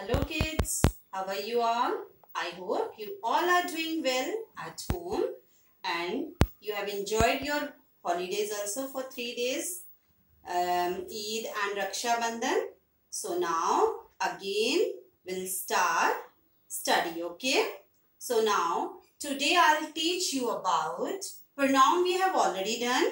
Hello kids, how are you all? I hope you all are doing well at home and you have enjoyed your holidays also for 3 days, Eid and Raksha Bandhan. So now again we'll start study, okay? So now today I'll teach you about pronoun we have already done,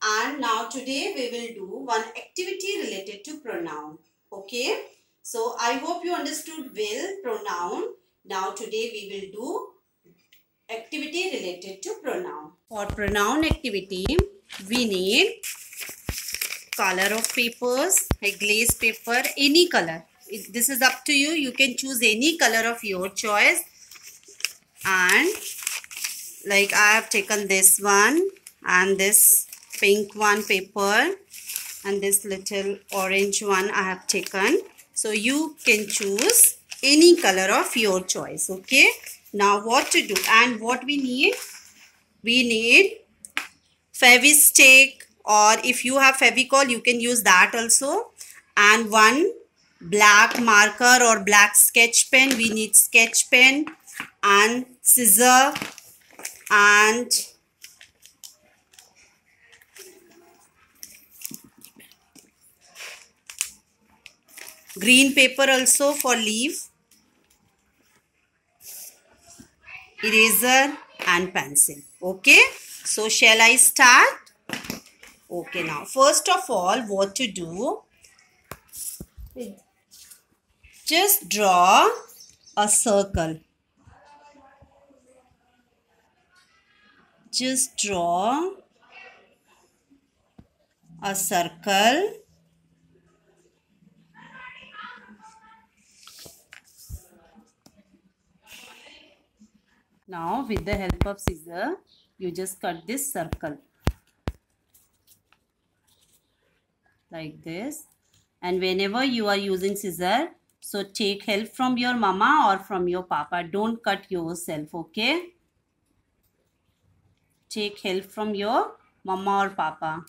and now today we will do one activity related to pronoun, okay? So I hope you understood well pronoun. Now today we will do activity related to pronoun. For pronoun activity, we need color of papers, like glaze paper, any color. This is up to you. You can choose any color of your choice. And like I have taken this one and this pink one paper and this little orange one I have taken. So you can choose any color of your choice, okay? Now what to do and what we need? We need Fevistick, or if you have Fevicol you can use that also, and one black marker or black sketch pen. We need sketch pen and scissor and green paper also for leaf, eraser and pencil. Okay, so shall I start? Okay, now first of all what to do, just draw a circle. Just draw a circle. Now with the help of scissor you just cut this circle like this, and whenever you are using scissor, so take help from your mama or from your papa. Don't cut yourself, okay? Take help from your mama or papa.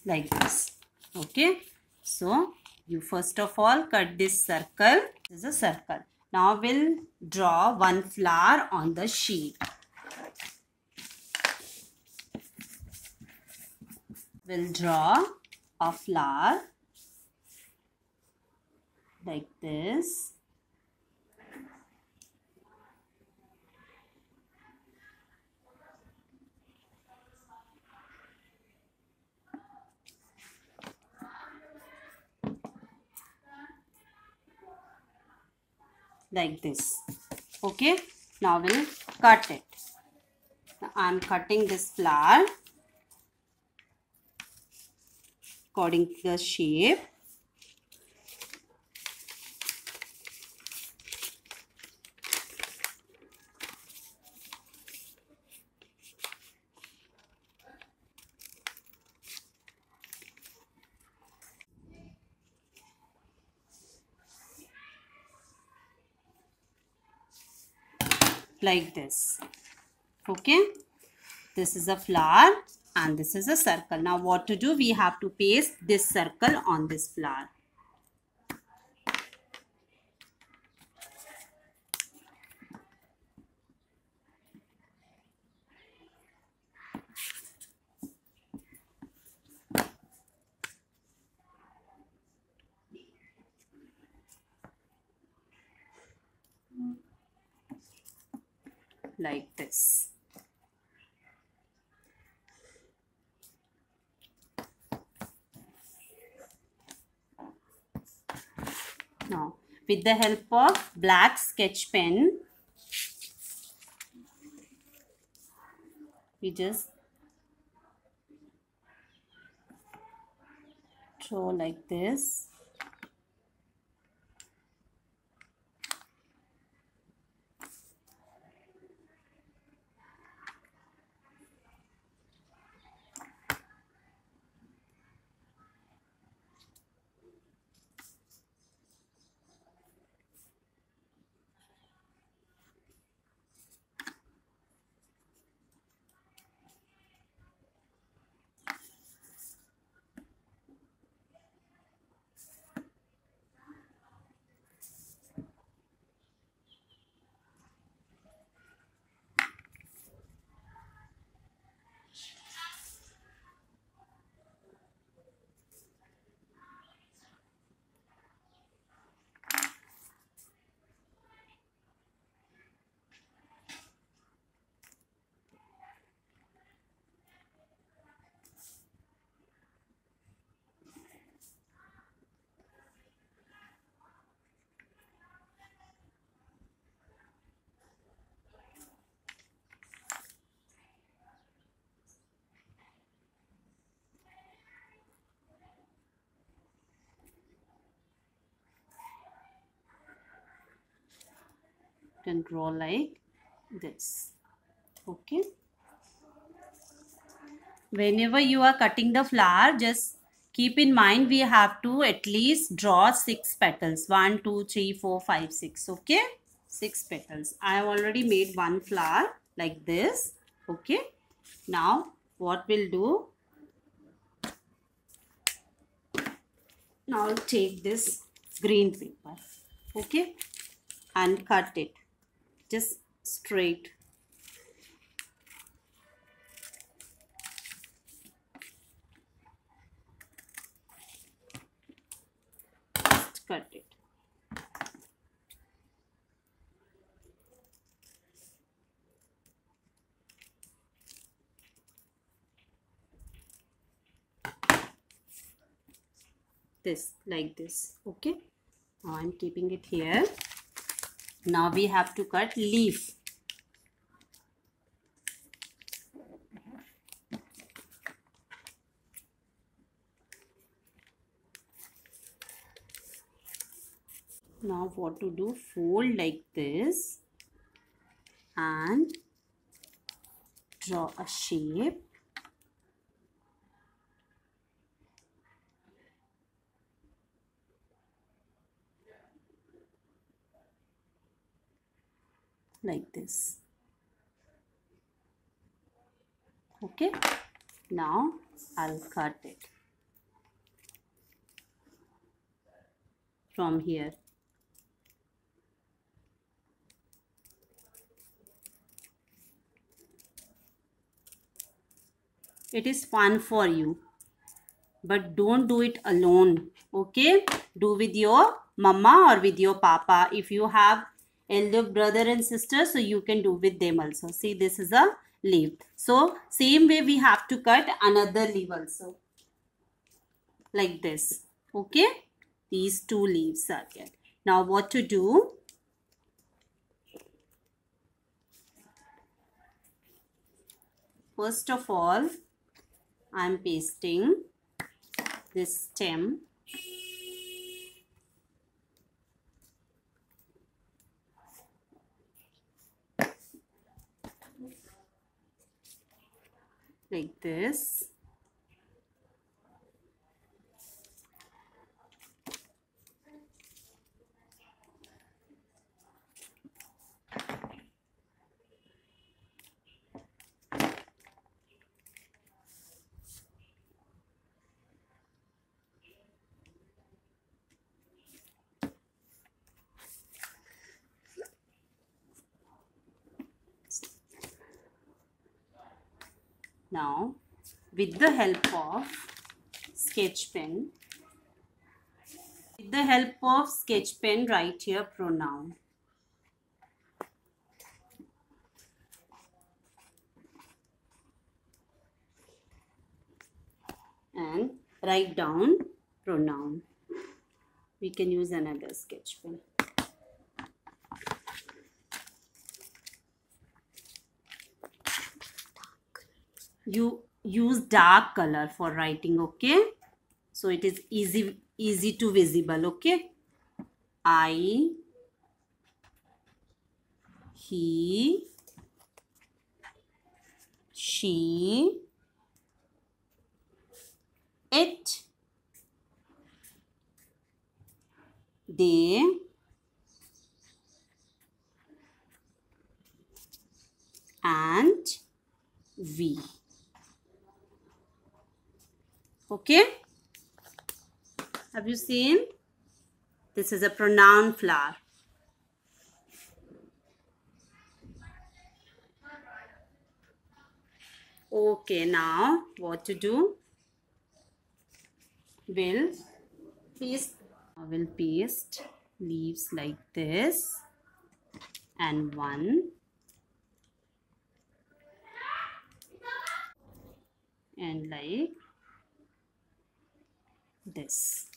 Like this, okay? So you first of all cut this circle. This is a circle. Now we'll draw one flower on the sheet. We'll draw a flower like this. Like this, okay? Now we'll cut it. Now I'm cutting this flower according to the shape. Like this, okay? This is a flower and this is a circle. Now what to do? We have to paste this circle on this flower. Like this. Now with the help of black sketch pen, we just draw like this. can draw like this. Okay. Whenever you are cutting the flower, just keep in mind we have to at least draw 6 petals. 1, 2, 3, 4, 5, 6. Okay. 6 petals. I have already made one flower like this. Okay. Now what we'll do? Now take this green paper. Okay. And cut it. Just straight. Just cut it. This, like this. Okay. Now I'm keeping it here. Now we have to cut leaf. Now what to do? Fold like this and draw a shape. Like this. Okay. Now I'll cut it from here. It is fun for you, but don't do it alone. Okay. Do with your mama or with your papa. If you have elder brother and sister, so you can do with them also. See, this is a leaf. So same way we have to cut another leaf also. Like this. Okay. These 2 leaves are there. Now what to do? First of all, I am pasting this stem. Like this. Now, with the help of sketch pen, write here pronoun. And write down pronoun. We can use another sketch pen. You use dark color for writing, okay? So it is easy to visible, okay? I, he, she, it, they, and we. Okay? Have you seen? This is a pronoun flower. Okay, now what to do? We'll paste leaves like this, and one, and like this.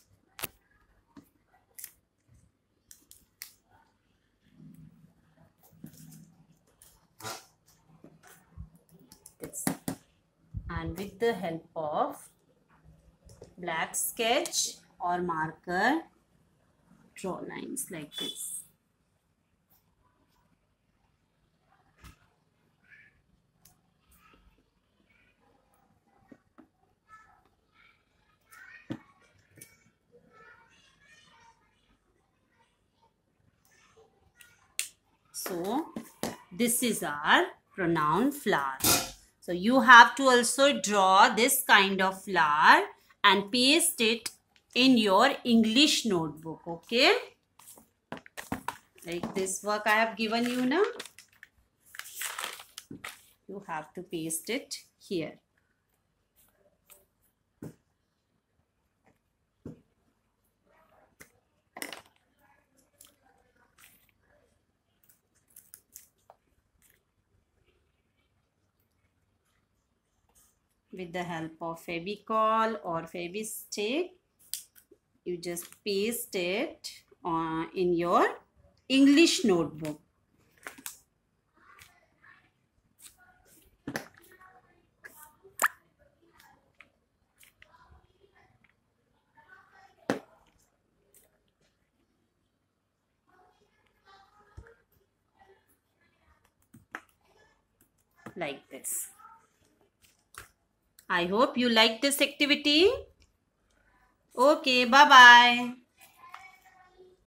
And with the help of black sketch or marker, draw lines like this. This is our pronoun flower. So you have to also draw this kind of flower and paste it in your English notebook. Okay? Like this work I have given you now. You have to paste it here. With the help of Fevicol or Fevistick, you just paste it in your English notebook. Like this. I hope you like this activity. Okay, bye-bye.